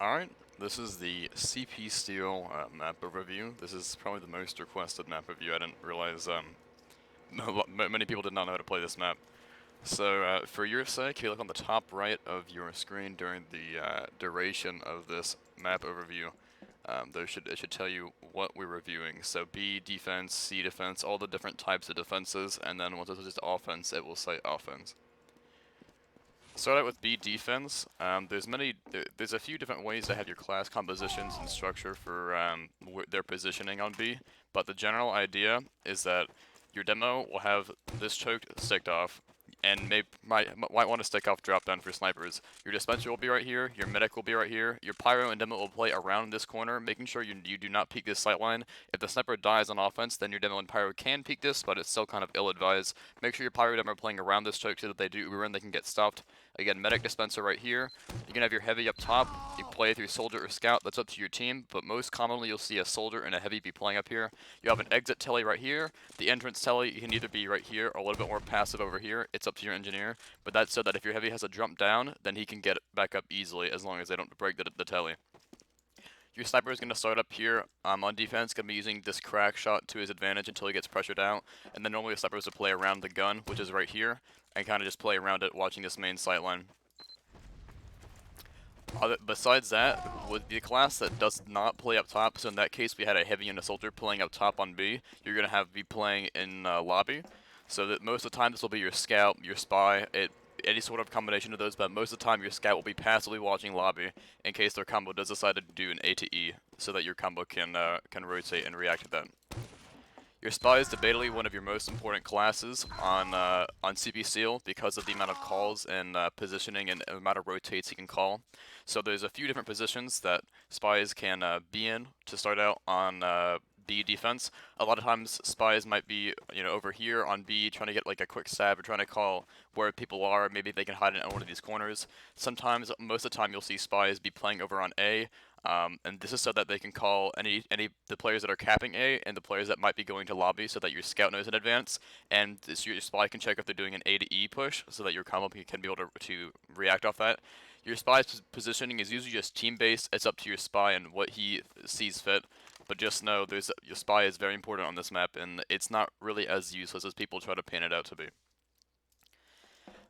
Alright, this is the CP Steel map overview. This is probably the most requested map review. I didn't realize many people did not know how to play this map. So for your sake, if you look on the top right of your screen during the duration of this map overview, it should tell you what we're reviewing. So B defense, C defense, all the different types of defenses, and then once it's just offense, it will say offense. Start out with B defense. There's a few different ways to have your class compositions and structure for their positioning on B, but the general idea is that your demo will have this choke sticked off, and might want to stick off drop down for snipers. Your dispenser will be right here, your medic will be right here, your pyro and demo will play around this corner, making sure you do not peek this sightline. If the sniper dies on offense, then your demo and pyro can peek this, but it's still kind of ill-advised. Make sure your pyro and demo are playing around this choke so that they do uber and they can get stopped. Again, medic dispenser right here. You can have your heavy up top. You play through soldier or scout. That's up to your team, but most commonly you'll see a soldier and a heavy be playing up here. You have an exit telly right here. The entrance telly, you can either be right here or a little bit more passive over here. It's up to your engineer, but that's so that if your heavy has a jump down, then he can get it back up easily as long as they don't break the telly. Your sniper is going to start up here on defense, going to be using this crack shot to his advantage until he gets pressured out, and then normally the sniper is to play around the gun, which is right here, and kind of just play around it watching this main sightline. Besides that, with the class that does not play up top, so in that case we had a heavy and a soldier playing up top on B, you're going to have be playing in lobby, so that most of the time this will be your scout, your spy, any sort of combination of those, but most of the time your scout will be passively watching lobby in case their combo does decide to do an A to E, so that your combo can rotate and react to that. Your spy is debatably one of your most important classes on CP Steel because of the amount of calls and positioning and the amount of rotates he can call. So there's a few different positions that spies can be in to start out on B defense. A lot of times spies might be over here on B trying to get like a quick stab or trying to call where people are. Maybe they can hide in one of these corners. Sometimes, most of the time, you'll see spies be playing over on A. And this is so that they can call the players that are capping A and the players that might be going to lobby, so that your scout knows in advance, and your spy can check if they're doing an A to E push, so that your combo can be able to react off that. Your spy's positioning is usually just team based. It's up to your spy and what he sees fit. But just know, your spy is very important on this map, and it's not really as useless as people try to paint it out to be.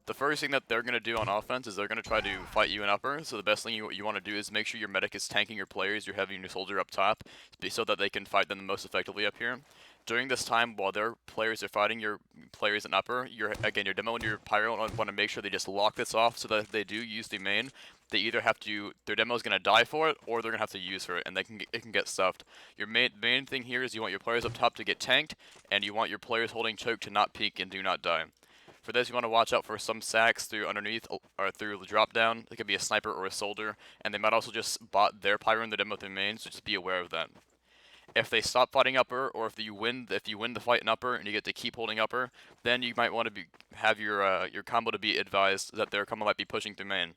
The first thing that they're going to do on offense is they're going to try to fight you in upper, so the best thing you want to do is make sure your medic is tanking your players, you're having your soldier up top, so that they can fight them the most effectively up here. During this time, while their players are fighting your players in upper, your demo and your pyro want to make sure they just lock this off so that if they do use the main, they either have to, their demo is going to die for it, or they're going to have to use for it, and it can get stuffed. Your main thing here is you want your players up top to get tanked, and you want your players holding choke to not peek and do not die. For this, you want to watch out for some sacks through underneath or through the drop down. It could be a sniper or a soldier, and they might also just bot their pyro in the demo with their main, so just be aware of that. If they stop fighting upper, or if you win the fight in upper and you get to keep holding upper, then you might want to have your combo to be advised that their combo might be pushing through main.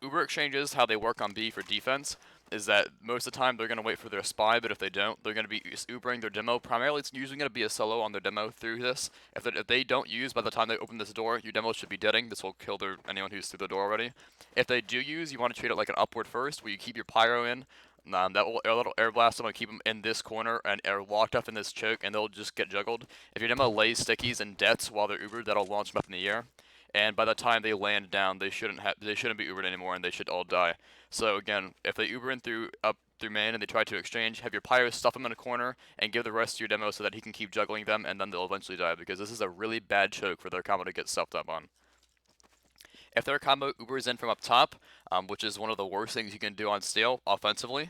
Uber exchanges, how they work on B for defense, is that most of the time they're going to wait for their spy, but if they don't, they're going to be Ubering their demo. Primarily, it's usually going to be a solo on their demo through this. If they don't use, by the time they open this door, your demo should be deading. This will kill anyone who's through the door already. If they do use, you want to treat it like an upward first, where you keep your pyro in. That little air blast them and keep them in this corner and are locked up in this choke, and they'll just get juggled. If your demo lays stickies and deaths while they're Ubered, that'll launch them up in the air. And by the time they land down, they shouldn't be Ubered anymore, and they should all die. So again, if they Uber in through main and they try to exchange, have your pyro stuff them in a corner and give the rest to your demo so that he can keep juggling them, and then they'll eventually die, because this is a really bad choke for their combo to get stuffed up on. If their combo Ubers in from up top, which is one of the worst things you can do on Steel offensively,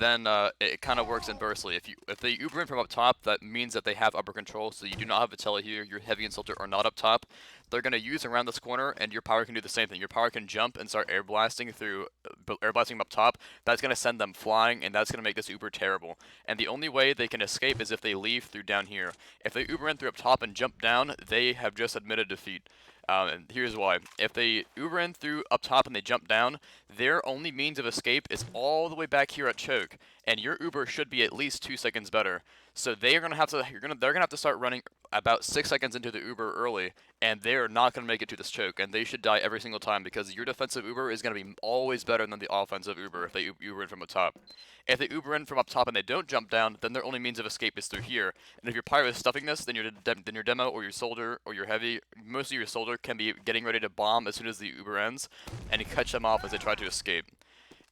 then it kind of works inversely. If they Uber in from up top, that means that they have upper control, so you do not have a tele here, your heavy and soldier are not up top. They're going to use around this corner, and your power can do the same thing. Your power can jump and start air blasting them up top. That's going to send them flying, and that's going to make this Uber terrible. And the only way they can escape is if they leave through down here. If they Uber in through up top and jump down, they have just admitted defeat. And here's why. If they Uber in through up top and they jump down, their only means of escape is all the way back here at choke, and your Uber should be at least 2 seconds better. So they're gonna have to start running about 6 seconds into the Uber early, and they're not going to make it to this choke, and they should die every single time because your defensive Uber is going to be always better than the offensive Uber if they Uber in from up top. If they Uber in from up top and they don't jump down, then their only means of escape is through here. And if your Pyro is stuffing this, then your demo or your soldier or your heavy, most of your soldier can be getting ready to bomb as soon as the Uber ends, and you catch them off as they try to escape.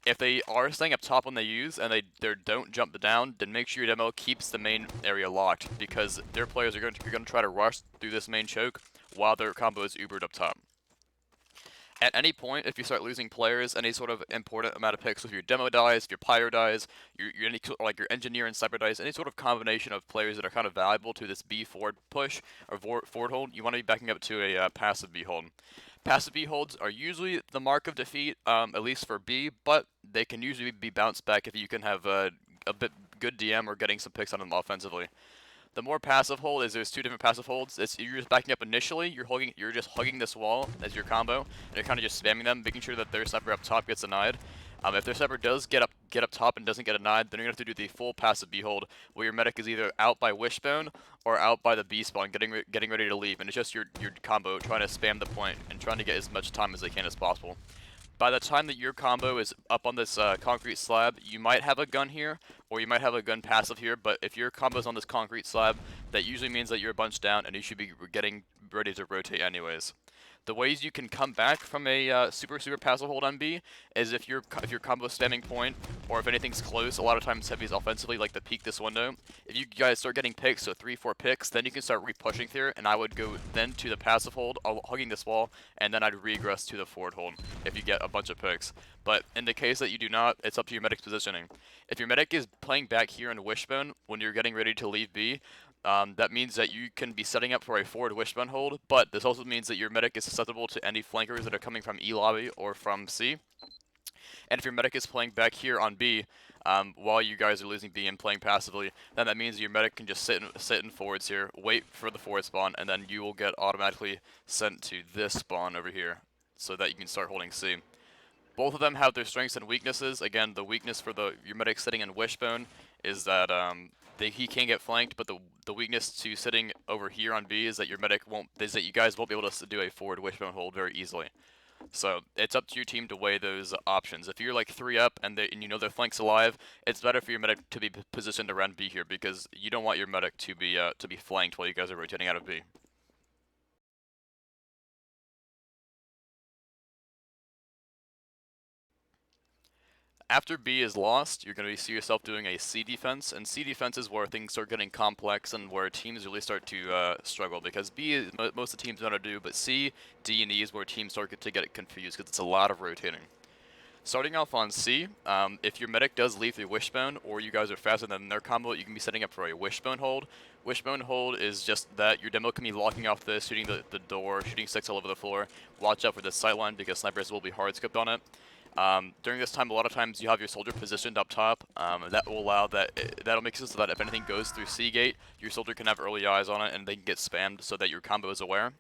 If they are staying up top when they use and they don't jump down, then make sure your demo keeps the main area locked because their players are going to try to rush through this main choke while their combo is Ubered up top. At any point, if you start losing players, any sort of important amount of picks, if your demo dies, if your pyro dies, like your engineer and sniper dies, any sort of combination of players that are kind of valuable to this B forward push or forward hold, you want to be backing up to a passive B hold. Passive B holds are usually the mark of defeat, at least for B, but they can usually be bounced back if you can have a bit good DM or getting some picks on them offensively. The more passive hold is there's two different passive holds. You're just backing up initially. You're just hugging this wall as your combo, and you're kind of just spamming them, making sure that their sniper up top gets denied. If their sniper does get up top and doesn't get denied, then you're gonna have to do the full passive B hold, where your medic is either out by Wishbone or out by the B spawn, getting ready to leave, and it's just your combo trying to spam the point and trying to get as much time as they can as possible. By the time that your combo is up on this concrete slab, you might have a gun here, or you might have a gun passive here, but if your combo's on this concrete slab, that usually means that you're a bunch down and you should be getting ready to rotate anyways. The ways you can come back from a super passive hold on B is if your combo spamming point, or if anything's close. A lot of times heavies offensively like to peek this window. If you guys start getting picks, so 3-4 picks, then you can start re-pushing here, and I would go then to the passive hold, hugging this wall, and then I'd regress to the forward hold if you get a bunch of picks. But in the case that you do not, it's up to your medic's positioning. If your medic is playing back here in Wishbone when you're getting ready to leave B, that means that you can be setting up for a forward Wishbone hold, but this also means that your medic is susceptible to any flankers that are coming from E lobby or from C. And if your medic is playing back here on B, while you guys are losing B and playing passively, then that means your medic can just sit in forwards here, wait for the forward spawn, and then you will get automatically sent to this spawn over here, so that you can start holding C. Both of them have their strengths and weaknesses. Again, the weakness for your medic sitting in Wishbone is that he can get flanked, but the weakness to sitting over here on B is that you guys won't be able to do a forward Wishbone hold very easily. So it's up to your team to weigh those options. If you're like 3 up and you know their flank's alive, it's better for your medic to be positioned around B here because you don't want your medic to be flanked while you guys are rotating out of B. After B is lost, you're going to see yourself doing a C defense, and C defense is where things start getting complex and where teams really start to struggle, because B is most of the teams know how to do, but C, D, and E is where teams start to get confused because it's a lot of rotating. Starting off on C, if your medic does leave through Wishbone, or you guys are faster than their combo, you can be setting up for a Wishbone hold. Wishbone hold is just that your demo can be locking off this, shooting the door, shooting sticks all over the floor. Watch out for the sightline because snipers will be hard scoped on it. During this time, a lot of times you have your soldier positioned up top. That will allow that'll make it so that if anything goes through C gate, your soldier can have early eyes on it and they can get spammed so that your combo is aware.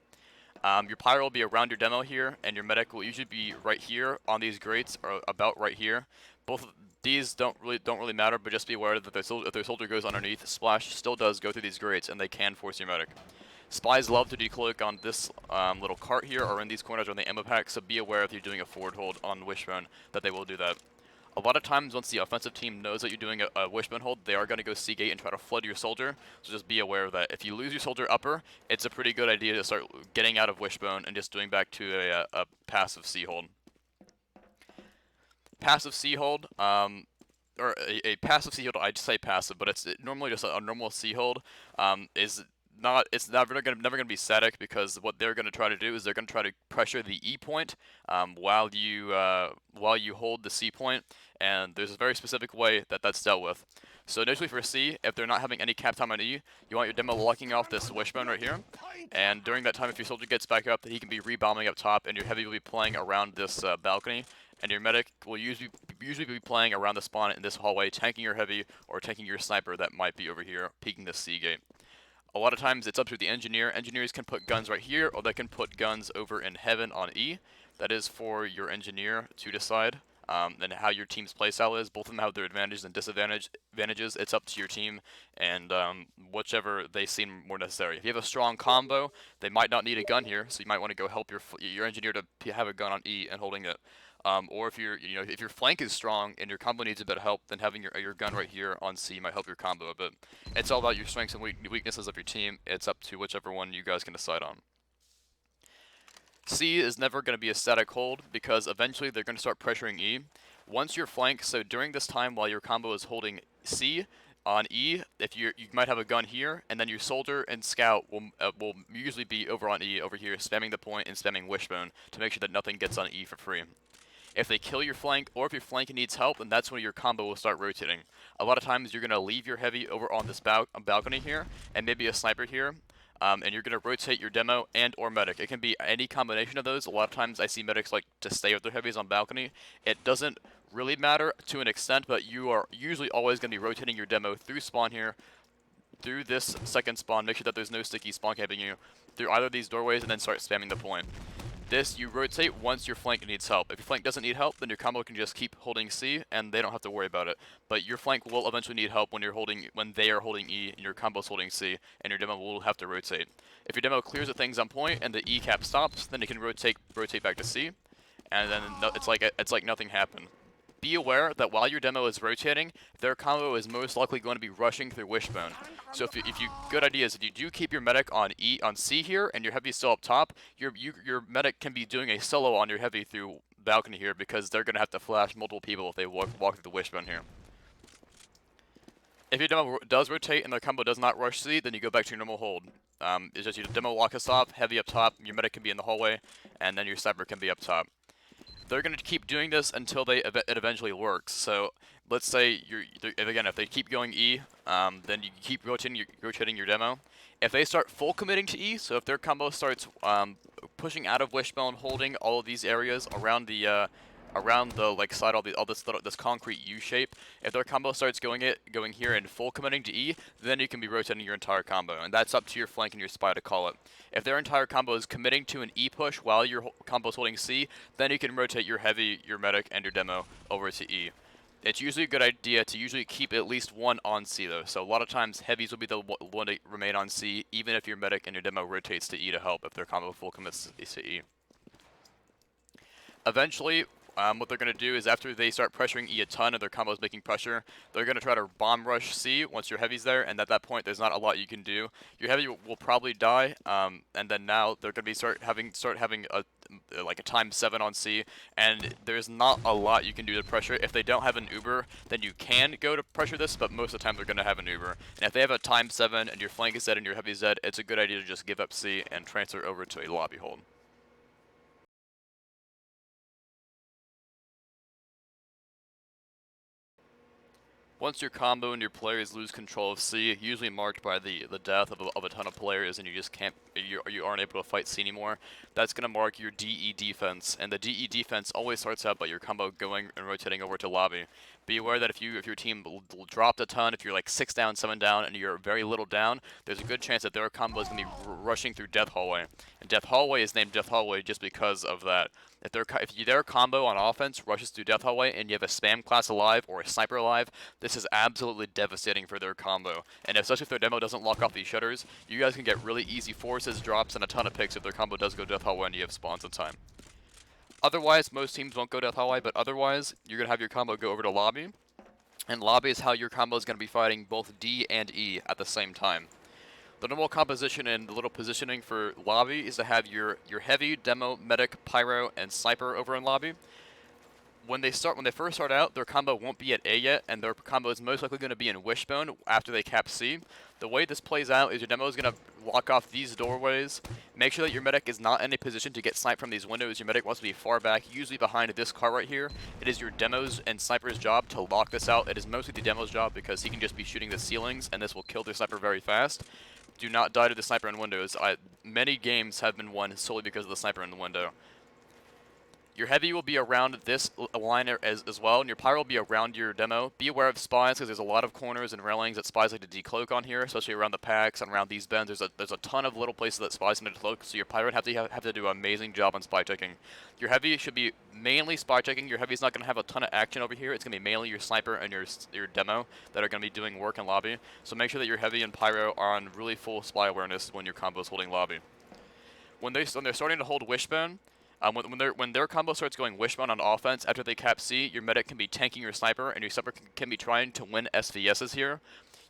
Your pyro will be around your demo here, and your medic will usually be right here on these grates, or about right here. Both of these don't really matter, but just be aware that if their soldier goes underneath, splash still does go through these grates, and they can force your medic. Spies love to decloak on this little cart here, or in these corners on the ammo pack, so be aware if you're doing a forward hold on Wishbone that they will do that. A lot of times, once the offensive team knows that you're doing a Wishbone hold, they are going to go C gate and try to flood your soldier, so just be aware of that. If you lose your soldier upper, it's a pretty good idea to start getting out of Wishbone and just doing back to a passive C hold. Passive C hold, or a passive C hold, I just say passive, but it's normally just a normal C hold, it's never gonna be static, because what they're gonna try to do is they're gonna try to pressure the E point while you hold the C point, and there's a very specific way that that's dealt with. So initially for C, if they're not having any cap time on E, you want your demo locking off this Wishbone right here, and during that time, if your soldier gets back up, he can be rebombing up top, and your heavy will be playing around this balcony, and your medic will usually be playing around the spawn in this hallway, tanking your heavy or tanking your sniper that might be over here, peeking this C gate. A lot of times it's up to the engineer. Engineers can put guns right here, or they can put guns over in heaven on E. That is for your engineer to decide. and how your team's playstyle is. Both of them have their advantages and disadvantages. It's up to your team and whichever they seem more necessary. If you have a strong combo, they might not need a gun here, so you might want to go help your engineer to have a gun on E and holding it. Or if if your flank is strong and your combo needs a bit of help, then having your gun right here on C might help your combo a bit. It's all about your strengths and weaknesses of your team. It's up to whichever one you guys can decide on. C is never going to be a static hold because eventually they're going to start pressuring E. Once your flank, so during this time while your combo is holding C on E, if you might have a gun here, and then your soldier and scout will usually be over on E over here, spamming the point and spamming wishbone to make sure that nothing gets on E for free. If they kill your flank, or if your flank needs help, then that's when your combo will start rotating. A lot of times you're going to leave your heavy over on this balcony here, and maybe a sniper here, and you're going to rotate your demo and or medic. It can be any combination of those. A lot of times I see medics like to stay with their heavies on balcony. It doesn't really matter to an extent, but you are usually always going to be rotating your demo through spawn here, through this second spawn, make sure that there's no sticky spawn camping you, through either of these doorways, and then start spamming the point. This, you rotate once your flank needs help. If your flank doesn't need help, then your combo can just keep holding C, and they don't have to worry about it. But your flank will eventually need help when they are holding E, and your combo's holding C, and your demo will have to rotate. If your demo clears the things on point and the E cap stops, then it can rotate back to C, and then it's like nothing happened. Be aware that while your demo is rotating, their combo is most likely going to be rushing through wishbone. So good idea is if you do keep your medic on C here and your heavy is still up top, your medic can be doing a solo on your heavy through balcony here because they're going to have to flash multiple people if they walk through the wishbone here. If your demo does rotate and their combo does not rush C, then you go back to your normal hold. It's just your demo lock us off, heavy up top, your medic can be in the hallway, and then your sniper can be up top. They're going to keep doing this until it eventually works. So let's say if they keep going E, then you keep rotating your demo. If they start full committing to E, so if their combo starts pushing out of wishbone, holding all of these areas around the side, all this concrete U shape. If their combo starts going here and full committing to E, then you can be rotating your entire combo, and that's up to your flank and your spy to call it. If their entire combo is committing to an E push while your combo is holding C, then you can rotate your heavy, your medic, and your demo over to E. It's usually a good idea to usually keep at least one on C though, so a lot of times heavies will be the one to remain on C, even if your medic and your demo rotates to E to help if their combo full commits to E. Eventually, what they're going to do is after they start pressuring E a ton and their combo is making pressure, they're going to try to bomb rush C once your heavy's there, and at that point there's not a lot you can do. Your heavy will probably die, and then now they're going to be start having a ×7 on C, and there's not a lot you can do to pressure. If they don't have an Uber, then you can go to pressure this, but most of the time they're going to have an Uber. And if they have a ×7 and your flank is dead and your heavy is dead, it's a good idea to just give up C and transfer over to a lobby hold. Once your combo and your players lose control of C, usually marked by the death of a ton of players, and you aren't able to fight C anymore, that's gonna mark your DE defense, and the DE defense always starts out by your combo going and rotating over to lobby. Be aware that if your team dropped a ton, if you're like 6 down, 7 down, and you're very little down, there's a good chance that their combo is gonna be rushing through Death Hallway, and Death Hallway is named Death Hallway just because of that. If their combo on offense rushes through Death Hallway and you have a spam class alive or a sniper alive, this is absolutely devastating for their combo. And especially if their demo doesn't lock off these shutters, you guys can get really easy forces, drops, and a ton of picks if their combo does go Death Hallway and you have spawns in time. Otherwise, most teams won't go Death Hallway, but otherwise, you're going to have your combo go over to lobby. And lobby is how your combo is going to be fighting both D and E at the same time. The normal composition and the little positioning for lobby is to have your heavy, demo, medic, pyro, and sniper over in lobby. When they first start out, their combo won't be at A yet, and their combo is most likely going to be in wishbone after they cap C. The way this plays out is your demo is going to lock off these doorways. Make sure that your medic is not in a position to get sniped from these windows. Your medic wants to be far back, usually behind this car right here. It is your demo's and sniper's job to lock this out. It is mostly the demo's job because he can just be shooting the ceilings, and this will kill their sniper very fast. Do not die to the sniper in windows. Many games have been won solely because of the sniper in the window. Your heavy will be around this line as well, and your pyro will be around your demo. Be aware of spies, because there's a lot of corners and railings that spies like to decloak on here, especially around the packs and around these bends. There's a ton of little places that spies can decloak, so your pyro would have to do an amazing job on spy checking. Your heavy should be mainly spy checking. Your heavy's not going to have a ton of action over here. It's going to be mainly your sniper and your demo that are going to be doing work in lobby. So make sure that your heavy and pyro are on really full spy awareness when your combo is holding lobby. When they're starting to hold wishbone. When their combo starts going wishbone on offense after they cap C, your medic can be tanking your sniper, and your sniper can be trying to win SVSs here.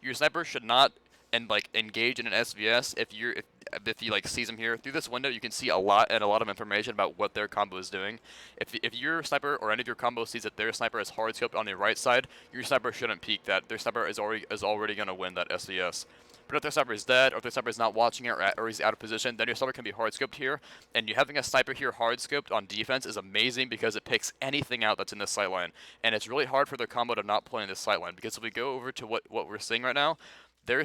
Your sniper should not engage in an SVS if he like sees him here. Through this window, you can see a lot of information about what their combo is doing. If your sniper or any of your combos sees that their sniper is hard scoped on the right side, your sniper shouldn't peek that. Their sniper is already going to win that SVS. But if their sniper is dead, or if their sniper is not watching it, or he's out of position, then your sniper can be hard scoped here. And you having a sniper here hard scoped on defense is amazing because it picks anything out that's in this sightline. And it's really hard for their combo to not play in this sightline, because if we go over to what we're seeing right now, their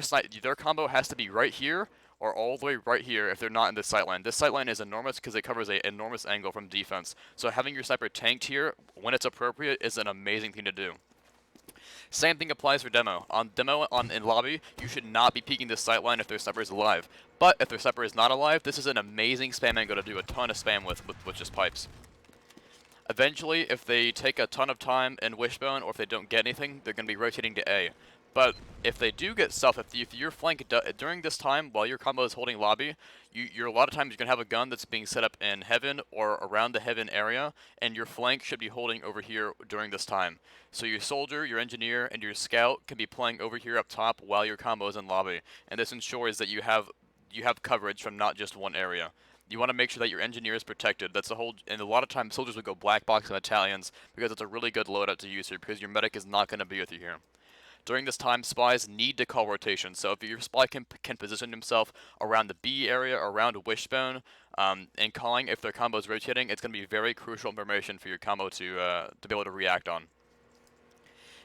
combo has to be right here or all the way right here if they're not in this sightline. This sightline is enormous because it covers an enormous angle from defense. So having your sniper tanked here when it's appropriate is an amazing thing to do. Same thing applies for demo. On demo in lobby, you should not be peeking this sightline if their sniper is alive. But if their sniper is not alive, this is an amazing spam angle to do a ton of spam with just pipes. Eventually, if they take a ton of time in wishbone, or if they don't get anything, they're going to be rotating to A. But if they do get stuff, if your flank during this time while your combo is holding lobby, you're a lot of times you're gonna have a gun that's being set up in heaven or around the heaven area, and your flank should be holding over here during this time. So your soldier, your engineer, and your scout can be playing over here up top while your combo is in lobby, and this ensures that you have coverage from not just one area. You want to make sure that your engineer is protected. That's the whole, and a lot of times soldiers will go black box and battalions because it's a really good loadout to use here because your medic is not going to be with you here. During this time, spies need to call rotation. So if your spy can position himself around the B area, around wishbone, and calling if their combo is rotating, it's going to be very crucial information for your combo to be able to react on.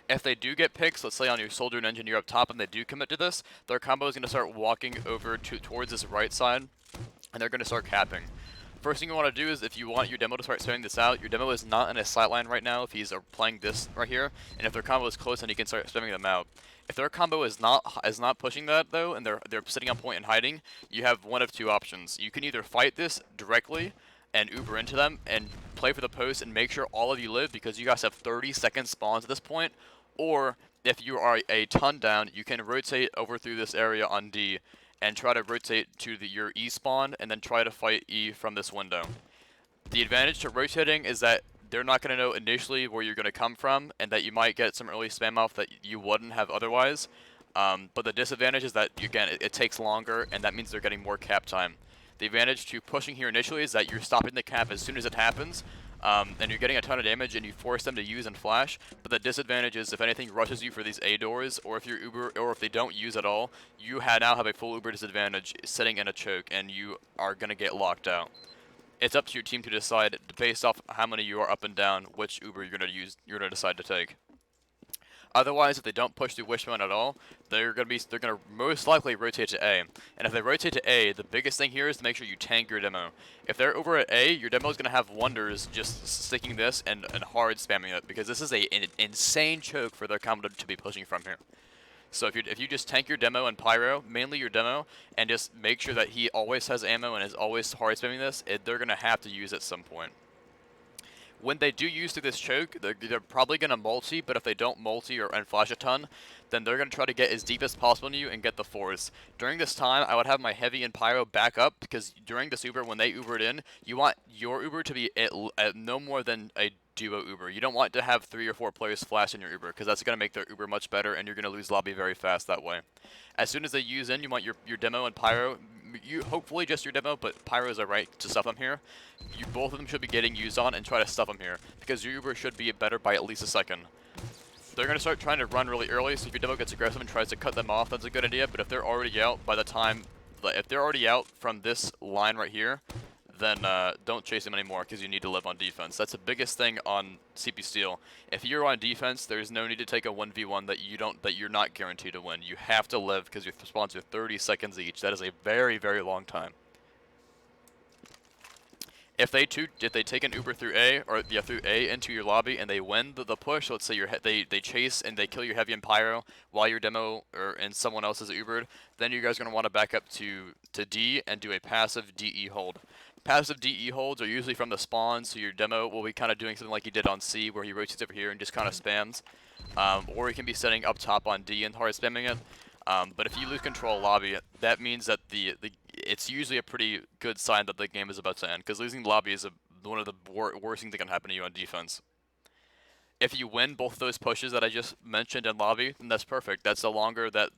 If they do get picks, let's say on your soldier and engineer up top, and they do commit to this, their combo is going to start walking over towards this right side, and they're going to start capping. First thing you want to do is, if you want your demo to start spamming this out, your demo is not in a sightline right now if he's playing this right here, and if their combo is close, then he can start spamming them out. If their combo is not pushing that though, and they're sitting on point and hiding, you have one of two options. You can either fight this directly and Uber into them and play for the post and make sure all of you live because you guys have 30-second spawns at this point, or if you are a ton down, you can rotate over through this area on D and try to rotate to your E spawn, and then try to fight E from this window. The advantage to rotating is that they're not going to know initially where you're going to come from, and that you might get some early spam off that you wouldn't have otherwise. But the disadvantage is that, again, it takes longer, and that means they're getting more cap time. The advantage to pushing here initially is that you're stopping the cap as soon as it happens, and you're getting a ton of damage, and you force them to use and flash. But the disadvantage is if anything rushes you for these A doors, or if you're Uber, or if they don't use at all, you now have a full Uber disadvantage sitting in a choke, and you are gonna get locked out. It's up to your team to decide, based off how many you are up and down, which Uber you're gonna decide to take. Otherwise, if they don't push through wishbone at all, they're gonna most likely rotate to A. And if they rotate to A, the biggest thing here is to make sure you tank your demo. If they're over at A, your demo is gonna have wonders just sticking this and hard spamming it, because this is an insane choke for their combo to be pushing from here. So if you just tank your demo and pyro, mainly your demo, and just make sure that he always has ammo and is always hard spamming this, they're gonna have to use at some point. When they do use through this choke, they're probably going to multi, but if they don't multi and flash a ton, then they're going to try to get as deep as possible into you and get the force. During this time, I would have my heavy and pyro back up, because during this Uber, when they Ubered in, you want your Uber to be at no more than a duo Uber. You don't want to have 3 or 4 players flash in your Uber, because that's going to make their Uber much better, and you're going to lose lobby very fast that way. As soon as they use in, you want your demo and pyro, hopefully just your demo, but pyros are right to stuff them here. Both of them should be getting used on, and try to stuff them here, because your Uber should be better by at least a second. They're going to start trying to run really early, so if your demo gets aggressive and tries to cut them off, that's a good idea, but if they're already out if they're already out from this line right here, then don't chase them anymore, because you need to live on defense. That's the biggest thing on CP Steel. If you're on defense, there's no need to take a 1v1 that you're not guaranteed to win. You have to live, because your spawns are 30 seconds each. That is a very, very long time. If they take an Uber through A, or yeah, through A into your lobby and they win the push, let's say they chase and they kill your heavy and pyro while your demo and someone else is Ubered, then you guys are gonna want to back up to D and do a passive DE hold. Passive DE holds are usually from the spawn, so your demo will be kind of doing something like he did on C, where he rotates over here and just kind of spams, or he can be setting up top on D and hard spamming it. But if you lose control of lobby, that means that it's usually a pretty good sign that the game is about to end, because losing lobby is one of the worst things that can happen to you on defense. If you win both those pushes that I just mentioned in lobby, then that's perfect. That's the longer that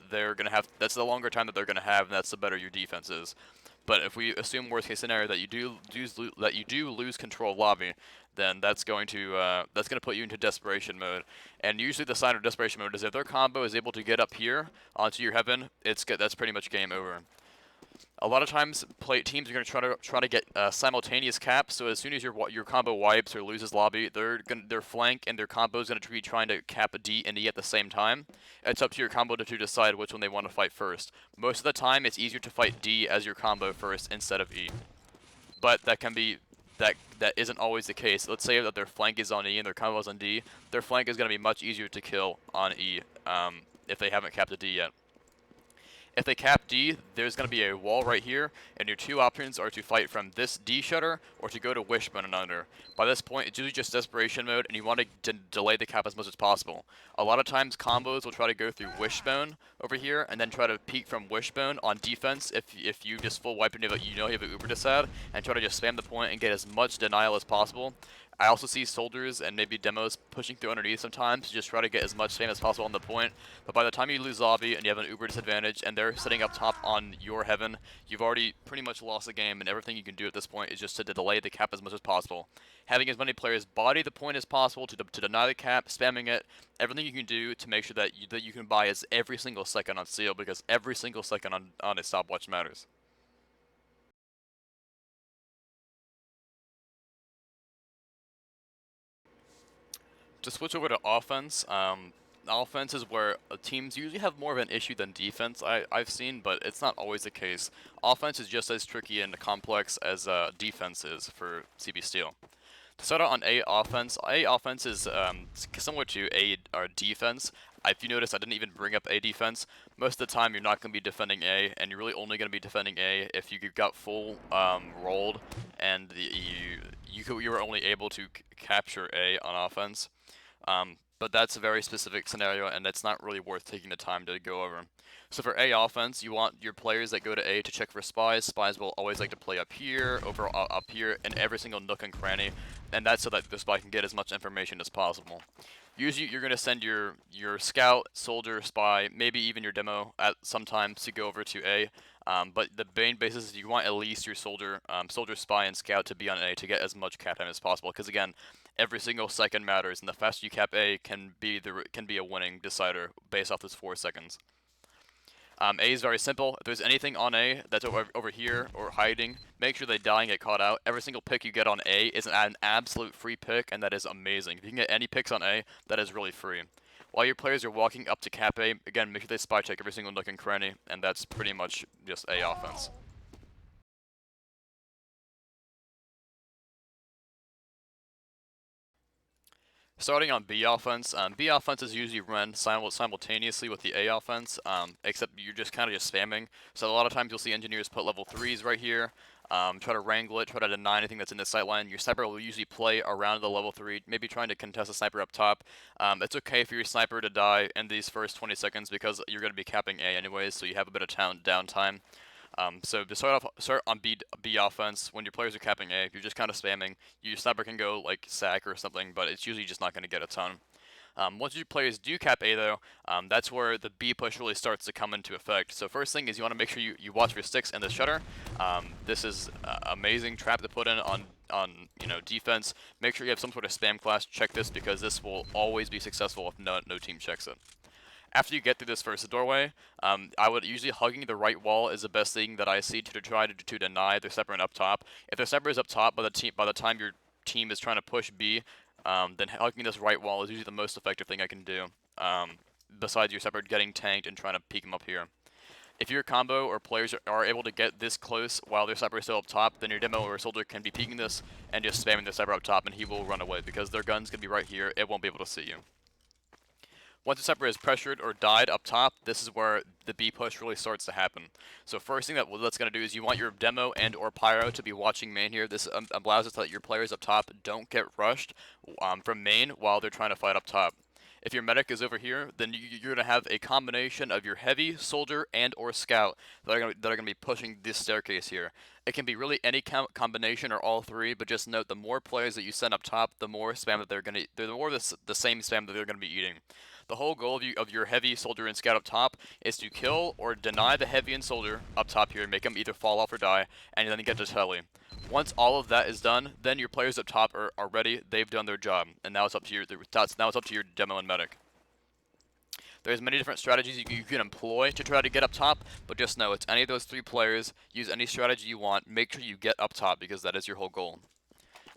they're gonna have. That's the longer time that they're gonna have, and that's the better your defense is. But if we assume worst case scenario that you do lose control of lobby, then that's going to put you into desperation mode. And usually the sign of desperation mode is if their combo is able to get up here onto your heaven, that's pretty much game over. A lot of times, teams are going to try to get simultaneous caps. So as soon as your combo wipes or loses lobby, their flank and their combo is going to be trying to cap a D and E at the same time. It's up to your combo to decide which one they want to fight first. Most of the time, it's easier to fight D as your combo first instead of E. But that isn't always the case. Let's say that their flank is on E and their combo is on D. Their flank is going to be much easier to kill on E if they haven't capped a D yet. If they cap D, there's going to be a wall right here, and your two options are to fight from this D shutter or to go to Wishbone and under. By this point, it's usually just desperation mode, and you want to delay the cap as much as possible. A lot of times, combos will try to go through Wishbone over here, and then try to peek from Wishbone on defense if you just full wipe and you know you have an Uber Desad, and try to just spam the point and get as much denial as possible. I also see soldiers and maybe demos pushing through underneath sometimes to just try to get as much fame as possible on the point. But by the time you lose lobby and you have an Uber disadvantage and they're sitting up top on your heaven, you've already pretty much lost the game, and everything you can do at this point is just to delay the cap as much as possible. Having as many players body the point as possible to deny the cap, spamming it, everything you can do to make sure that you can buy is every single second on seal, because every single second on a stopwatch matters. To switch over to offense, offense is where teams usually have more of an issue than defense, I've seen, but it's not always the case. Offense is just as tricky and complex as defense is for CB Steel. To start out on A offense is similar to A or defense. If you notice, I didn't even bring up A defense. Most of the time, you're not going to be defending A, and you're really only going to be defending A if you got full rolled and you were only able to capture A on offense. But that's a very specific scenario, and it's not really worth taking the time to go over. So for A offense, you want your players that go to A to check for spies. Spies will always like to play up here, up here, in every single nook and cranny, and that's so that the spy can get as much information as possible. Usually, you're going to send your scout, soldier, spy, maybe even your demo at sometimes to go over to A. But the main basis is you want at least your soldier, spy, and scout to be on A to get as much cap time as possible. Because again, every single second matters, and the faster you cap A can be a winning decider based off those 4 seconds. A is very simple. If there's anything on A that's over here or hiding, make sure they die and get caught out. Every single pick you get on A is an absolute free pick, and that is amazing. If you can get any picks on A, that is really free. While your players are walking up to cap A, again, make sure they spy check every single nook and cranny, and that's pretty much just A offense. Starting on B offense is usually run simultaneously with the A offense, except you're just kind of just spamming. So a lot of times you'll see engineers put level 3s right here, try to wrangle it, try to deny anything that's in the sight line. Your sniper will usually play around the level 3, maybe trying to contest a sniper up top. It's okay for your sniper to die in these first 20 seconds because you're going to be capping A anyways, so you have a bit of downtime. So to start on B offense, when your players are capping A, if you're just kind of spamming, your sniper can go like sack or something, but it's usually just not going to get a ton. Once your players do cap A though, that's where the B push really starts to come into effect. So first thing is you want to make sure you watch your sticks and the shutter. This is amazing trap to put in on defense. Make sure you have some sort of spam class. Check this because this will always be successful if no team checks it. After you get through this first doorway, I would usually hugging the right wall is the best thing that I see to try to deny the separate up top. If the separate is up top by the time your team is trying to push B, then hugging this right wall is usually the most effective thing I can do. Besides your separate getting tanked and trying to peek him up here. If your combo or players are able to get this close while their sniper is still up top, then your demo or soldier can be peeking this and just spamming the sniper up top, and he will run away because their gun's gonna be right here. It won't be able to see you. Once the sniper is pressured or died up top, this is where the B push really starts to happen. So first thing that's going to do is you want your demo and or pyro to be watching main here. This allows us to let your players up top don't get rushed from main while they're trying to fight up top. If your medic is over here, then you're going to have a combination of your heavy, soldier, and or scout that are going to be pushing this staircase here. It can be really any combination or all three, but just note the more players that you send up top, the more spam that the more the same spam that they're going to be eating. The whole goal of your heavy, soldier, and scout up top is to kill or deny the heavy and soldier up top here, make them either fall off or die, and then get to telly. Once all of that is done, then your players up top are ready. They've done their job, and now it's up to your demo and medic. There's many different strategies you can employ to try to get up top, but just know it's any of those three players. Use any strategy you want. Make sure you get up top because that is your whole goal.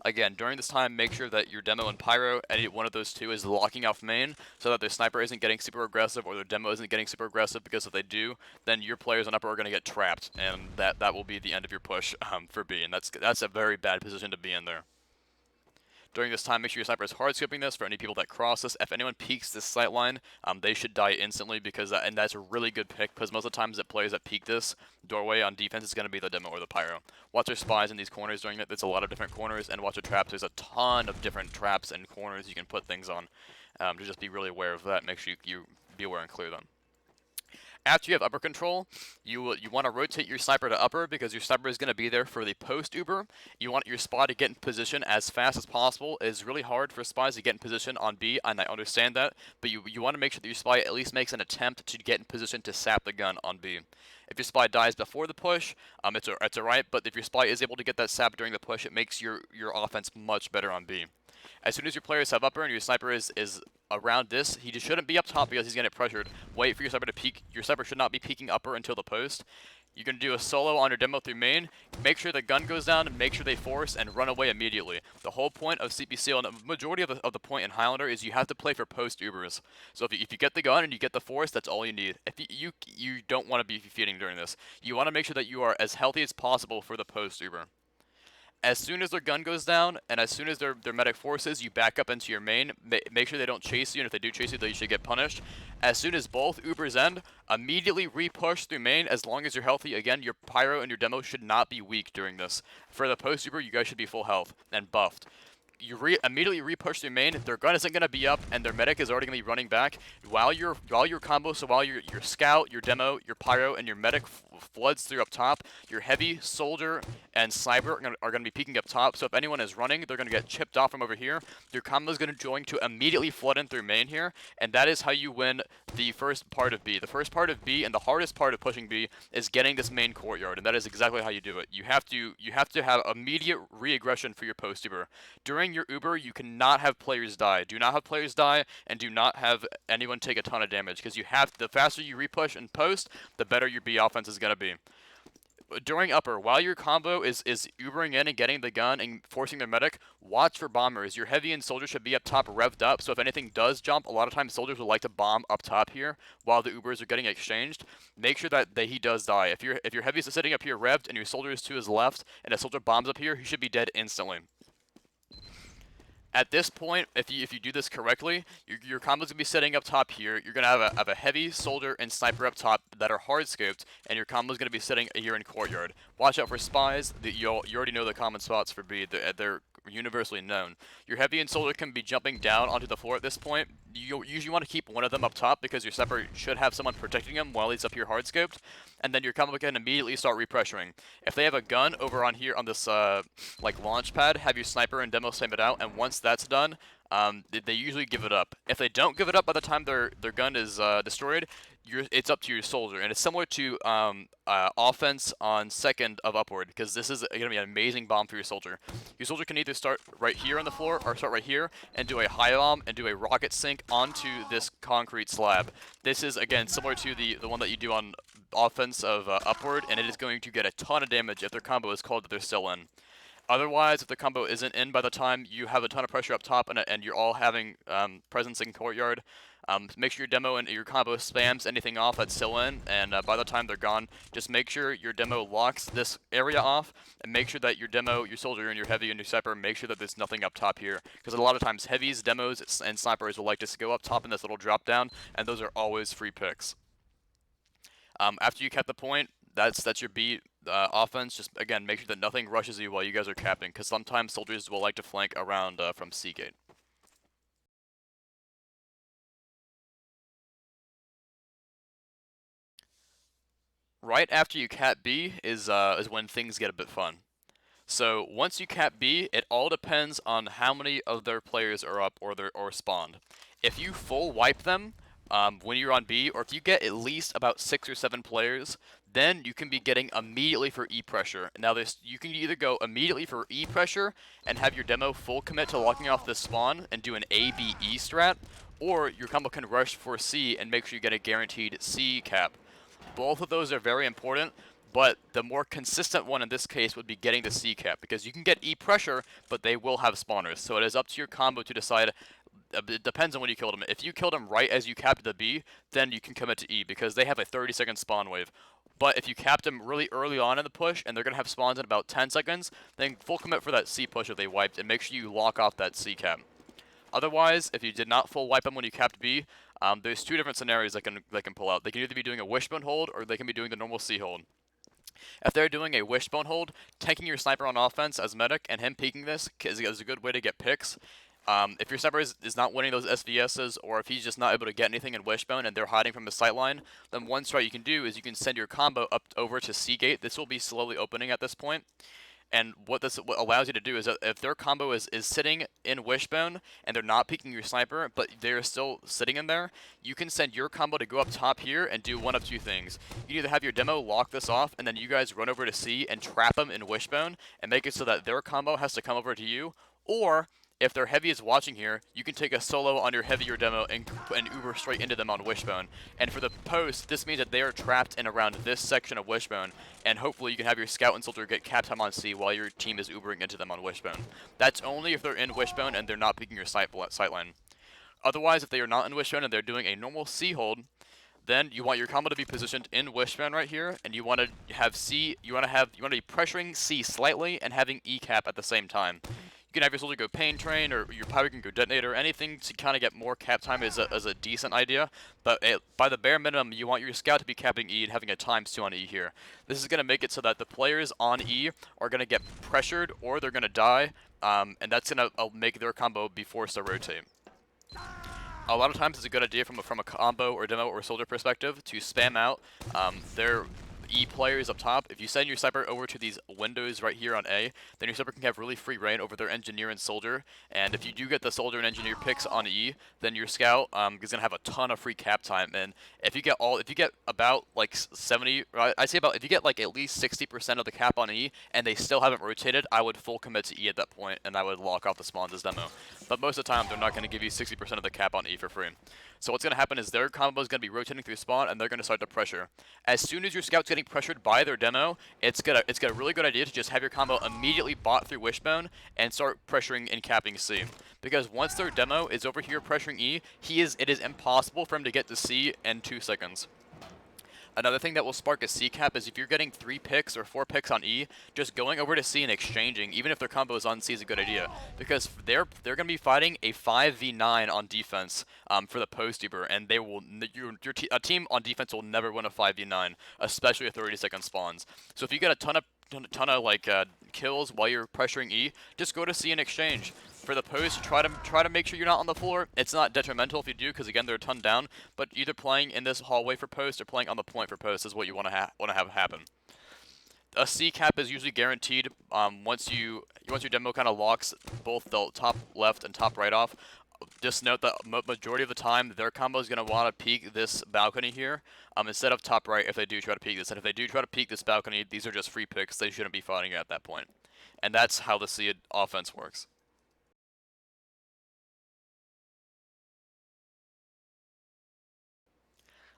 Again, during this time, make sure that your demo and pyro, any one of those two, is locking off main so that their sniper isn't getting super aggressive or their demo isn't getting super aggressive, because if they do, then your players on upper are going to get trapped, and that will be the end of your push for B, and that's a very bad position to be in there. During this time, make sure your sniper is hard scoping this for any people that cross this. If anyone peeks this sight line, they should die instantly because and that's a really good pick because most of the times that players that peek this doorway on defense is going to be the demo or the pyro. Watch their spies in these corners during it. There's a lot of different corners, and watch their traps. There's a ton of different traps and corners you can put things on. To just be really aware of that. Make sure you be aware and clear them. After you have upper control, you want to rotate your sniper to upper because your sniper is going to be there for the post Uber. You want your spy to get in position as fast as possible. It is really hard for spies to get in position on B, and I understand that, but you want to make sure that your spy at least makes an attempt to get in position to sap the gun on B. If your spy dies before the push, it's alright, but if your spy is able to get that sap during the push, it makes your offense much better on B. As soon as your players have upper and your sniper is around this, he just shouldn't be up top because he's going to get pressured. Wait for your sniper to peek. Your sniper should not be peeking upper until the post. You're going to do a solo on your demo through main. Make sure the gun goes down, and make sure they force and run away immediately. The whole point of CPCL and the majority of the point in Highlander is you have to play for post Ubers. So if you get the gun and you get the force, that's all you need. If you don't want to be feeding during this. You want to make sure that you are as healthy as possible for the post Uber. As soon as their gun goes down, and as soon as their medic forces, you back up into your main. Make sure they don't chase you, and if they do chase you, they should get punished. As soon as both Ubers end, immediately re-push through main as long as you're healthy. Again, your pyro and your demo should not be weak during this. For the post Uber, you guys should be full health and buffed. You immediately re-push through main. Their gun isn't going to be up, and their medic is already going to be running back. While your combo, so while your scout, your demo, your pyro, and your medic floods through up top, your heavy, soldier, and sniper are going to be peeking up top. So if anyone is running, they're going to get chipped off from over here. Your combo is going to immediately flood in through main here, and that is how you win the first part of B. The first part of B and the hardest part of pushing B is getting this main courtyard, and that is exactly how you do it. You have to have immediate re-aggression for your post Uber. During your Uber, you cannot have players die. Do not have players die, and do not have anyone take a ton of damage, because the faster you re-push and post, the better your B offense is going to be. During upper, while your combo is Ubering in and getting the gun and forcing their medic, watch for bombers. Your heavy and soldier should be up top revved up, so if anything does jump, a lot of times soldiers will like to bomb up top here while the Ubers are getting exchanged. Make sure that he does die. If your heavy is sitting up here revved and your soldier is to his left and a soldier bombs up here, he should be dead instantly. At this point, if you do this correctly, your combo's going to be setting up top here. You're going to have a heavy, soldier, and sniper up top that are hard scoped, and your combo's going to be sitting here in courtyard. Watch out for spies. You already know the common spots for B. They're universally known. Your heavy and soldier can be jumping down onto the floor at this point. You usually want to keep one of them up top because your sniper should have someone protecting him while he's up here hard scoped, and then your combo can immediately start repressuring. If they have a gun over on here on this like launch pad, have your sniper and demo slam it out, and once that's done, they usually give it up. If they don't give it up by the time their gun is destroyed, it's up to your soldier, and it's similar to offense on second of upward, because this is going to be an amazing bomb for your soldier. Your soldier can either start right here on the floor or start right here and do a high bomb and do a rocket sink onto this concrete slab. This is, again, similar to the one that you do on offense of upward, and it is going to get a ton of damage if their combo is called that they're still in. Otherwise, if the combo isn't in by the time you have a ton of pressure up top and you're all having presence in courtyard, Make sure your demo and your combo spams anything off that's still in, and by the time they're gone, just make sure your demo locks this area off, and make sure that your demo, your soldier, and your heavy and your sniper, make sure that there's nothing up top here, because a lot of times heavies, demos, and snipers will like to go up top in this little drop down, and those are always free picks. After you cap the point, that's your B offense. Just again, make sure that nothing rushes you while you guys are capping, because sometimes soldiers will like to flank around from C gate. Right after you cap B is when things get a bit fun. So once you cap B, it all depends on how many of their players are up or spawned. If you full wipe them when you're on B, or if you get at least about 6 or 7 players, then you can be getting immediately for E pressure. Now you can either go immediately for E pressure and have your demo full commit to locking off the spawn and do an A-B-E strat, or your combo can rush for C and make sure you get a guaranteed C cap. Both of those are very important, but the more consistent one in this case would be getting the C cap, because you can get E pressure, but they will have spawners. So it is up to your combo to decide. It depends on when you killed them. If you killed them right as you capped the B, then you can commit to E, because they have a 30-second spawn wave. But if you capped them really early on in the push, and they're going to have spawns in about 10 seconds, then full commit for that C push if they wiped, and make sure you lock off that C cap. Otherwise, if you did not full wipe them when you capped B, there's 2 different scenarios they can pull out. They can either be doing a wishbone hold, or they can be doing the normal C hold. If they're doing a wishbone hold, tanking your sniper on offense as medic and him peeking this is a good way to get picks. If your sniper is not winning those SVSs, or if he's just not able to get anything in wishbone and they're hiding from the sightline, then one strat you can do is you can send your combo up over to C gate. This will be slowly opening at this point. And what allows you to do is that if their combo is sitting in wishbone and they're not peeking your sniper, but they're still sitting in there, you can send your combo to go up top here and do one of 2 things. You either have your demo lock this off, and then you guys run over to C and trap them in wishbone and make it so that their combo has to come over to you, or if their heavy is watching here, you can take a solo on your heavy or demo and uber straight into them on wishbone. And for the post, this means that they are trapped in around this section of wishbone, and hopefully you can have your scout and soldier get cap time on C while your team is ubering into them on wishbone. That's only if they're in wishbone and they're not peeking your sightline. Otherwise, if they are not in wishbone and they're doing a normal C hold, then you want your combo to be positioned in wishbone right here, and you want to have C. You want to be pressuring C slightly and having E cap at the same time. You can have your soldier go pain train, or your power can go detonator. Anything to kind of get more cap time is a decent idea. But by the bare minimum, you want your scout to be capping E and having a ×2 on E here. This is going to make it so that the players on E are going to get pressured or they're going to die, and that's going to make their combo be forced to rotate. A lot of times it's a good idea from a combo or demo or soldier perspective to spam out their E players up top. If you send your sniper over to these windows right here on A, then your sniper can have really free reign over their engineer and soldier. And if you do get the soldier and engineer picks on E, then your scout is gonna have a ton of free cap time. And if you get about like 70, I say about, if you get like at least 60% of the cap on E and they still haven't rotated, I would full commit to E at that point, and I would lock off the spawns as demo. But most of the time, they're not gonna give you 60% of the cap on E for free. So what's going to happen is their combo is going to be rotating through spawn, and they're going to start to pressure. As soon as your scout's getting pressured by their demo, it's a really good idea to just have your combo immediately bot through wishbone and start pressuring and capping C. Because once their demo is over here pressuring E, it is impossible for him to get to C in 2 seconds. Another thing that will spark a C cap is if you're getting 3 picks or 4 picks on E, just going over to C and exchanging, even if their combo is on C, is a good idea, because they're going to be fighting a 5v9 on defense for the post uber, and they will a team on defense will never win a 5v9, especially with 30-second spawns. So if you get a ton of like kills while you're pressuring E, just go to C and exchange. For the post, try to make sure you're not on the floor. It's not detrimental if you do, because again, they're a ton down. But either playing in this hallway for post or playing on the point for post is what you want to have happen. A C cap is usually guaranteed once your demo kind of locks both the top left and top right off. Just note that majority of the time their combo is going to want to peek this balcony here instead of top right if they do try to peek this. And if they do try to peek this balcony, these are just free picks. They shouldn't be fighting at that point. And that's how the C offense works.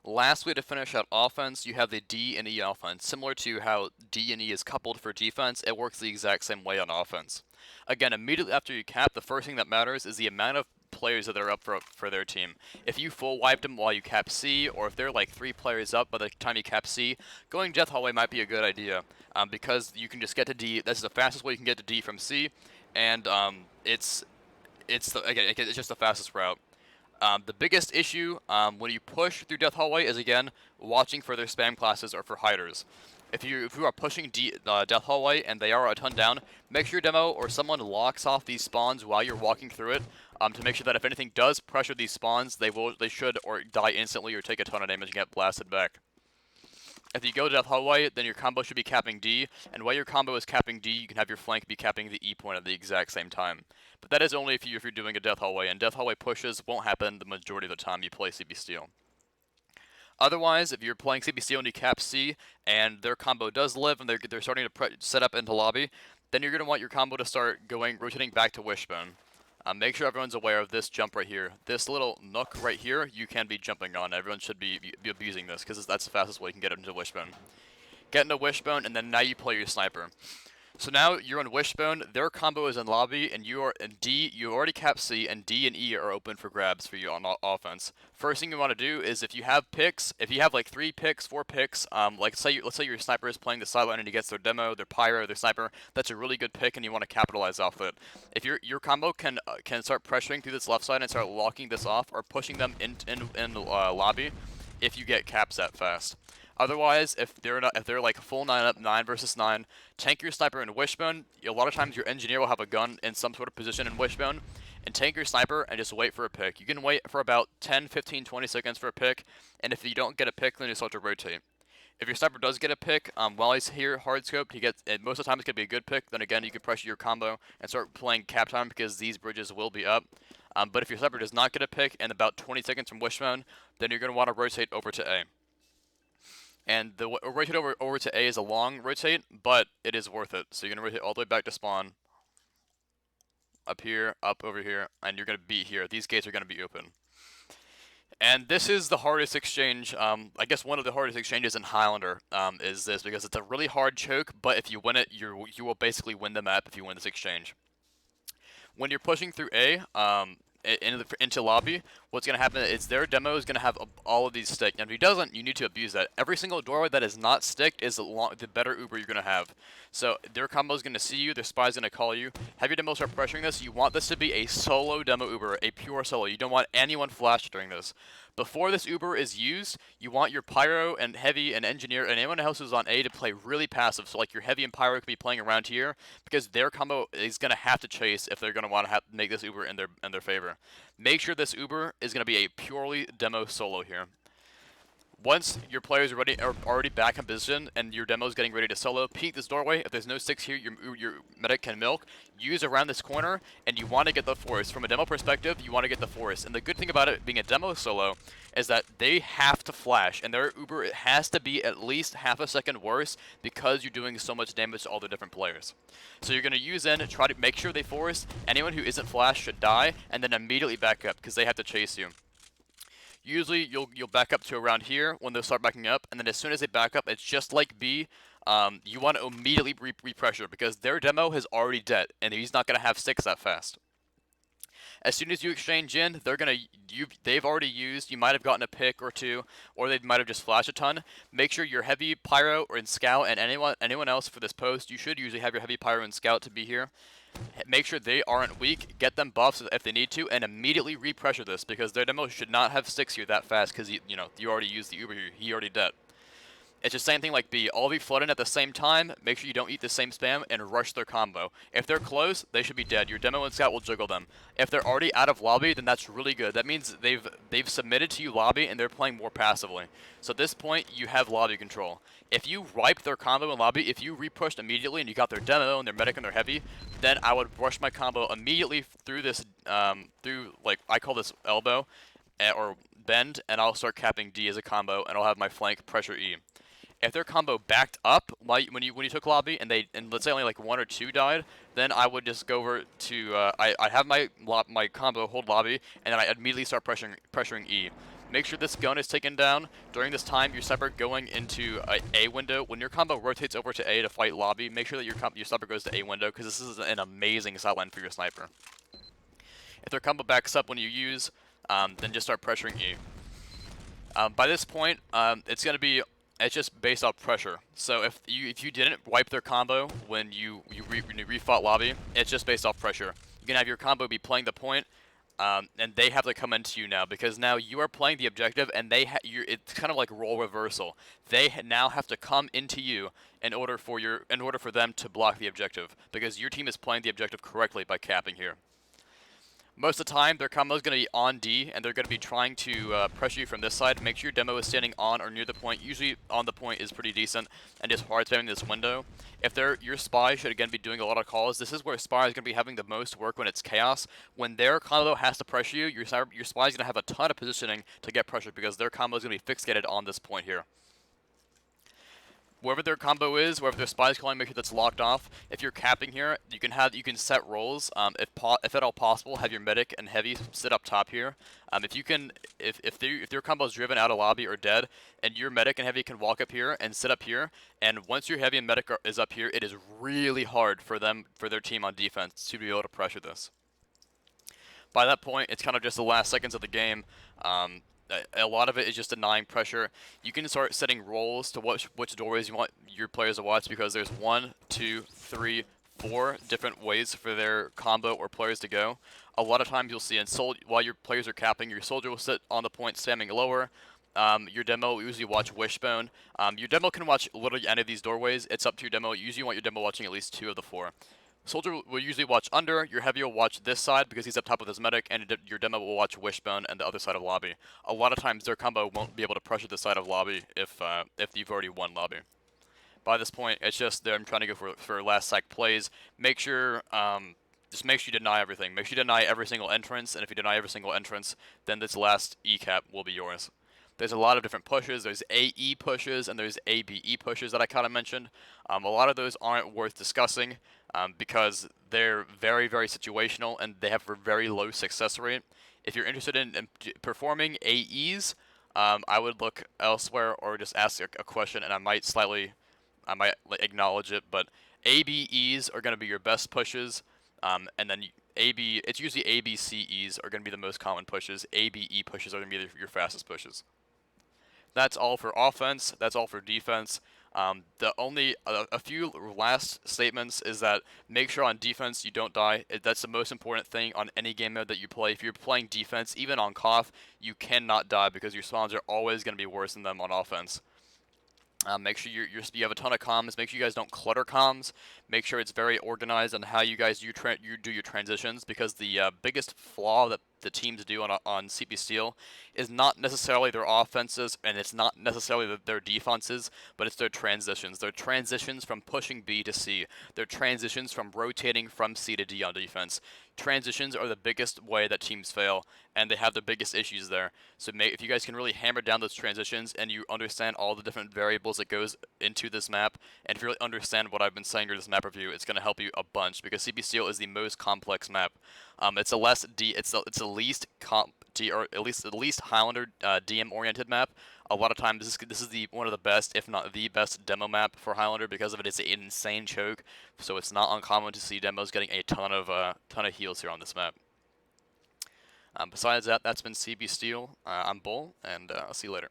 Lastly, to finish out offense, you have the D and E offense. Similar to how D and E is coupled for defense, it works the exact same way on offense. Again, immediately after you cap, the first thing that matters is the amount of players that are up for their team. If you full wiped them while you cap C, or if they're like 3 players up by the time you cap C, going Death Hallway might be a good idea, because you can just get to D. That's the fastest way you can get to D from C, and it's just the fastest route. The biggest issue when you push through Death Hallway is, again, watching for their spam classes or for hiders. If you are pushing Death Hallway and they are a ton down, make sure your demo or someone locks off these spawns while you're walking through it, to make sure that if anything does pressure these spawns, they should or die instantly or take a ton of damage and get blasted back. If you go Death Hallway, then your combo should be capping D, and while your combo is capping D, you can have your flank be capping the E point at the exact same time. But that is only if you're doing a Death Hallway, and Death Hallway pushes won't happen the majority of the time you play CB Steel. Otherwise, if you're playing CB Steel and you cap C, and their combo does live, and they're starting to set up into lobby, then you're going to want your combo to start rotating back to Wishbone. Make sure everyone's aware of this jump right here. This little nook right here, you can be jumping on. Everyone should be abusing this, because that's the fastest way you can get into Wishbone. Get into Wishbone, and then now you play your sniper. So now you're on Wishbone, their combo is in lobby, and you are in D, you already cap C, and D and E are open for grabs for you on offense. First thing you want to do is, if you have picks, if you have like 3 picks, 4 picks, let's say your sniper is playing the sideline and he gets their demo, their pyro, their sniper, that's a really good pick and you want to capitalize off it. If your combo can start pressuring through this left side and start locking this off, or pushing them in lobby, if you get caps that fast. Otherwise, if they're like full 9 up, 9 versus 9, tank your sniper in Wishbone. A lot of times your engineer will have a gun in some sort of position in Wishbone, and tank your sniper and just wait for a pick. You can wait for about 10, 15, 20 seconds for a pick, and if you don't get a pick, then you start to rotate. If your sniper does get a pick, while he's here hard scoped, most of the time it's going to be a good pick. Then again, you can pressure your combo and start playing cap time because these bridges will be up. But if your sniper does not get a pick in about 20 seconds from Wishbone, then you're going to want to rotate over to A. And the rotate over to A is a long rotate, but it is worth it. So you're going to rotate all the way back to spawn. Up here, up over here, and you're going to be here. These gates are going to be open. And this is the hardest exchange, I guess one of the hardest exchanges in Highlander is this, because it's a really hard choke, but if you win it, you will basically win the map if you win this exchange. When you're pushing through A, into lobby, what's going to happen is their demo is going to have all of these sticked, and if he doesn't, you need to abuse that. Every single doorway that is not sticked is the better Uber you're going to have. So their combo is going to see you, their spy is going to call you. Have your demo start pressuring this. You want this to be a solo demo Uber, a pure solo. You don't want anyone flash during this. Before this Uber is used, you want your Pyro and Heavy and Engineer and anyone else who's on A to play really passive. So like your Heavy and Pyro can be playing around here, because their combo is going to have to chase if they're going to want to make this Uber in their favor. Make sure this Uber is going to be a purely demo solo here. Once your players are already back in position and your demo is getting ready to solo, peek this doorway. If there's no sticks here, your medic can milk. Use around this corner, and you want to get the forest. From a demo perspective, you want to get the forest. And the good thing about it being a demo solo is that they have to flash, and their Uber it has to be at least half a second worse because you're doing so much damage to all the different players. So you're going to use in, try to make sure they forest. Anyone who isn't flash should die, and then immediately back up because they have to chase you. Usually you'll back up to around here when they'll start backing up, and then as soon as they back up, it's just like B. You want to immediately re-pressure because their demo is already dead, and he's not going to have sticks that fast. As soon as you exchange in, they've already used, you might have gotten a pick or two, or they might have just flashed a ton. Make sure your Heavy, Pyro, or in Scout, and anyone else for this post, you should usually have your Heavy, Pyro, and Scout to be here. Make sure they aren't weak, get them buffs if they need to, and immediately re-pressure this, because their demo should not have sticks here that fast, because you already used the Uber here, he already dead. It's the same thing like B. All of you flood in at the same time, make sure you don't eat the same spam, and rush their combo. If they're close, they should be dead. Your demo and scout will juggle them. If they're already out of lobby, then that's really good. That means they've submitted to you lobby, and they're playing more passively. So at this point, you have lobby control. If you wiped their combo in lobby, if you re-pushed immediately and you got their demo and their medic and their heavy, then I would rush my combo immediately through this, like, I call this elbow, or bend, and I'll start capping D as a combo, and I'll have my flank pressure E. If their combo backed up when you took lobby and let's say only like 1 or 2 died, then I would just go over to I have my combo hold lobby, and then I immediately start pressuring E. Make sure this gun is taken down. During this time, your sniper going into A window. When your combo rotates over to A to fight lobby, make sure that your sniper goes to A window, because this is an amazing sideline for your sniper. If their combo backs up when you use, then just start pressuring E. By this point, it's just based off pressure. So if you didn't wipe their combo when you refought lobby, it's just based off pressure. You can have your combo be playing the point, and they have to come into you now because now you are playing the objective, and it's kind of like role reversal. They now have to come into you in order for them to block the objective because your team is playing the objective correctly by capping here. Most of the time, their combo is going to be on D, and they're going to be trying to pressure you from this side. Make sure your demo is standing on or near the point. Usually on the point is pretty decent, and just hard spamming this window. If your spy should again be doing a lot of calls, this is where spy is going to be having the most work when it's chaos. When their combo has to pressure you, your spy is going to have a ton of positioning to get pressure because their combo is going to be fixated on this point here. Wherever their combo is, wherever their spy is calling, make sure that's locked off. If you're capping here, you can set roles. If at all possible, have your medic and heavy sit up top here. If their combo is driven out of lobby or dead, and your medic and heavy can walk up here and sit up here, and once your heavy and medic is up here, it is really hard for their team on defense to be able to pressure this. By that point, it's kind of just the last seconds of the game. A lot of it is just denying pressure. You can start setting roles to which doorways you want your players to watch because there's 1, 2, 3, 4 different ways for their combo or players to go. A lot of times you'll see while your players are capping, your soldier will sit on the point spamming lower. Your demo will usually watch Wishbone. Your demo can watch literally any of these doorways. It's up to your demo. You usually want your demo watching at least 2 of the 4. Soldier will usually watch under, your heavy will watch this side because he's up top with his medic, and your demo will watch Wishbone and the other side of lobby. A lot of times their combo won't be able to pressure the side of lobby if you've already won lobby. By this point, it's just them trying to go for last sec plays. Just make sure you deny everything. Make sure you deny every single entrance, and if you deny every single entrance, then this last E-cap will be yours. There's a lot of different pushes. There's AE pushes and there's ABE pushes that I kind of mentioned. A lot of those aren't worth discussing because they're very, very situational and they have a very low success rate. If you're interested in performing AEs, I would look elsewhere or just ask a question, and I might acknowledge it. But ABEs are going to be your best pushes, and then it's usually ABCEs are going to be the most common pushes. ABE pushes are going to be your fastest pushes. That's all for offense. That's all for defense. A few last statements is that make sure on defense you don't die. That's the most important thing on any game mode that you play. If you're playing defense, even on KOF, you cannot die because your spawns are always going to be worse than them on offense. Make sure you have a ton of comms. Make sure you guys don't clutter comms. Make sure it's very organized on how you guys do your transitions, because the biggest flaw that the teams do on CP Steel is not necessarily their offenses, and it's not necessarily their defenses, but it's their transitions. Their transitions from pushing B to C. Their transitions from rotating from C to D on defense. Transitions are the biggest way that teams fail, and they have the biggest issues there. So if you guys can really hammer down those transitions and you understand all the different variables that goes into this map, and if you really understand what I've been saying during this map review, it's going to help you a bunch, because CP Steel is the most complex map. It's the least the least Highlander DM oriented map. A lot of times this is one of the best, if not the best, demo map for Highlander because of it. It's an insane choke, so it's not uncommon to see demos getting a ton of heals here on this map. Besides that, that's been CP Steel. I'm Bull, and I'll see you later.